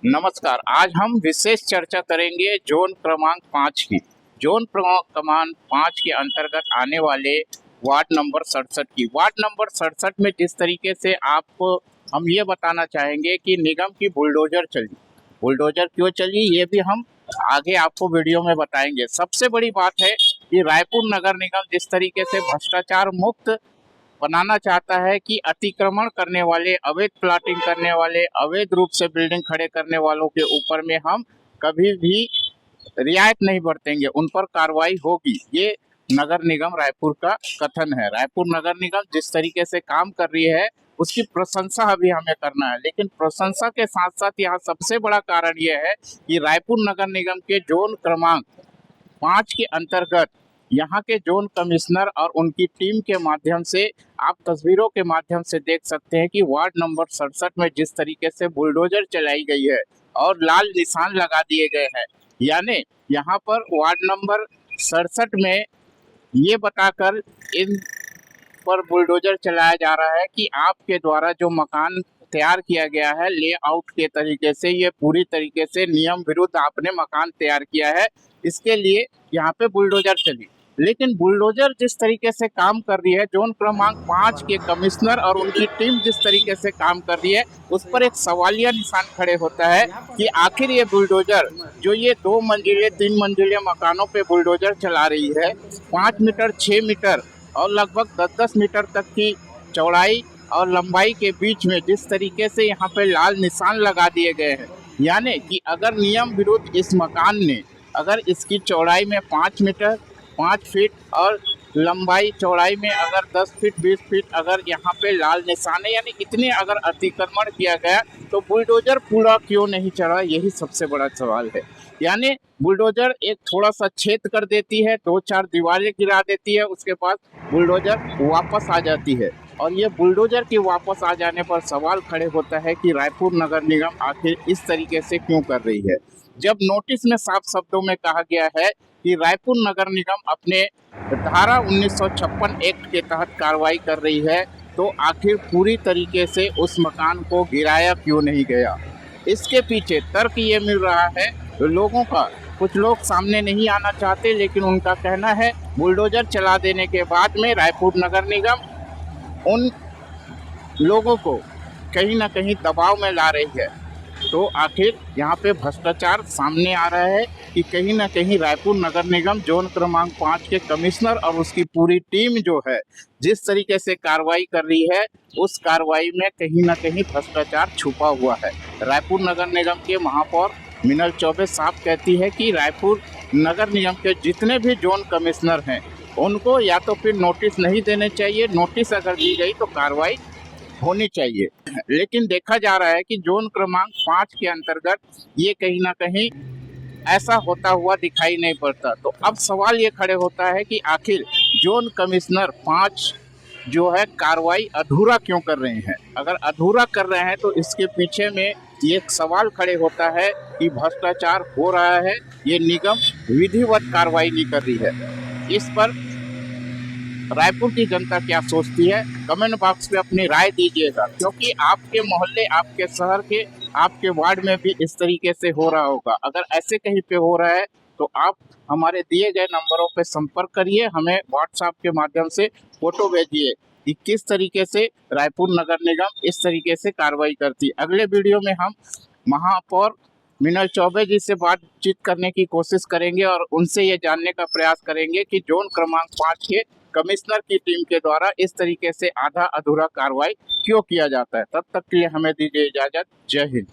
नमस्कार। आज हम विशेष चर्चा करेंगे जोन क्रमांक 5 की। जोन क्रमांक 5 के अंतर्गत आने वाले वार्ड नंबर 67 की। वार्ड नंबर 67 में जिस तरीके से आपको हम ये बताना चाहेंगे कि निगम की बुलडोजर चली। बुलडोजर क्यों चली ये भी हम आगे आपको वीडियो में बताएंगे। सबसे बड़ी बात है कि रायपुर नगर निगम जिस तरीके से भ्रष्टाचार मुक्त बनाना चाहता है कि अतिक्रमण करने वाले, अवैध प्लाटिंग करने वाले, अवैध रूप से बिल्डिंग खड़े करने वालों के ऊपर में हम कभी भी रियायत नहीं बरतेंगे, उन पर कार्रवाई होगी। ये नगर निगम रायपुर का कथन है। रायपुर नगर निगम जिस तरीके से काम कर रही है उसकी प्रशंसा अभी हमें करना है, लेकिन प्रशंसा के साथ साथ यहाँ सबसे बड़ा कारण यह है कि रायपुर नगर निगम के जोन क्रमांक 5 के अंतर्गत यहाँ के जोन कमिश्नर और उनकी टीम के माध्यम से आप तस्वीरों के माध्यम से देख सकते हैं कि वार्ड नंबर 67 में जिस तरीके से बुलडोजर चलाई गई है और लाल निशान लगा दिए गए हैं। यानी यहाँ पर वार्ड नंबर 67 में ये बताकर इन पर बुलडोजर चलाया जा रहा है कि आपके द्वारा जो मकान तैयार किया गया है लेआउट के तरीके से, ये पूरी तरीके से नियम विरुद्ध आपने मकान तैयार किया है, इसके लिए यहाँ पे बुलडोजर चली। लेकिन बुलडोजर जिस तरीके से काम कर रही है, जोन क्रमांक 5 के कमिश्नर और उनकी टीम जिस तरीके से काम कर रही है, उस पर एक सवालिया निशान खड़े होता है कि आखिर ये बुलडोजर जो ये 2 मंजिले 3 मंजिले मकानों पे बुलडोजर चला रही है, 5 मीटर 6 मीटर और लगभग 10-10 मीटर तक की चौड़ाई और लंबाई के बीच में जिस तरीके से यहाँ पे लाल निशान लगा दिए गए हैं, यानी कि अगर नियम विरुद्ध इस मकान ने अगर इसकी चौड़ाई में 5 मीटर 5 फीट और लंबाई चौड़ाई में अगर 10 फीट 20 फीट अगर यहाँ पे लाल निशान है, यानी इतने अगर अतिक्रमण किया गया तो बुलडोजर पूरा क्यों नहीं चढ़ा, यही सबसे बड़ा सवाल है। यानी बुलडोजर एक थोड़ा सा छेद कर देती है, 2-4 दीवारें गिरा देती है, उसके बाद बुलडोजर वापस आ जाती है। और ये बुलडोजर के वापस आ जाने पर सवाल खड़े होता है कि रायपुर नगर निगम आखिर इस तरीके से क्यों कर रही है, जब नोटिस में साफ शब्दों में कहा गया है कि रायपुर नगर निगम अपने धारा 1956 एक्ट के तहत कार्रवाई कर रही है, तो आखिर पूरी तरीके से उस मकान को गिराया क्यों नहीं गया। इसके पीछे तर्क ये मिल रहा है लोगों का। कुछ लोग सामने नहीं आना चाहते, लेकिन उनका कहना है बुलडोजर चला देने के बाद में रायपुर नगर निगम उन लोगों को कहीं ना कहीं दबाव में ला रही है। तो आखिर यहाँ पे भ्रष्टाचार सामने आ रहा है कि कहीं ना कहीं रायपुर नगर निगम जोन क्रमांक 5 के कमिश्नर और उसकी पूरी टीम जो है जिस तरीके से कार्रवाई कर रही है, उस कार्रवाई में कहीं ना कहीं भ्रष्टाचार छुपा हुआ है। रायपुर नगर निगम के महापौर मिनल चौबे साहब कहती है कि रायपुर नगर निगम के जितने भी जोन कमिश्नर हैं उनको या तो फिर नोटिस नहीं देने चाहिए, नोटिस अगर दी गई तो कार्रवाई होनी चाहिए। लेकिन देखा जा रहा है कि जोन क्रमांक 5 के अंतर्गत ये कहीं ना कहीं ऐसा होता हुआ दिखाई नहीं पड़ता। तो अब सवाल ये खड़े होता है कि आखिर जोन कमिश्नर 5 जो है कार्रवाई अधूरा क्यों कर रहे हैं। अगर अधूरा कर रहे हैं तो इसके पीछे में ये सवाल खड़े होता है कि भ्रष्टाचार हो रहा है, ये निगम विधिवत कार्रवाई नहीं कर रही है। इस पर रायपुर की जनता क्या सोचती है, कमेंट बॉक्स में अपनी राय दीजिएगा, क्योंकि आपके मोहल्ले, आपके शहर के, आपके वार्ड में भी इस तरीके से हो रहा होगा। अगर ऐसे कहीं पे हो रहा है तो आप हमारे दिए गए नंबरों पे संपर्क करिए, हमें व्हाट्सएप के माध्यम से फोटो भेजिए कि किस तरीके से रायपुर नगर निगम इस तरीके से कार्रवाई करती है। अगले वीडियो में हम महापौर मिनल चौबे जी से बातचीत करने की कोशिश करेंगे और उनसे ये जानने का प्रयास करेंगे कि जोन क्रमांक 5 के कमिश्नर की टीम के द्वारा इस तरीके से आधा अधूरा कार्रवाई क्यों किया जाता है। तब तक के लिए हमें दीजिए इजाजत। जय हिंद।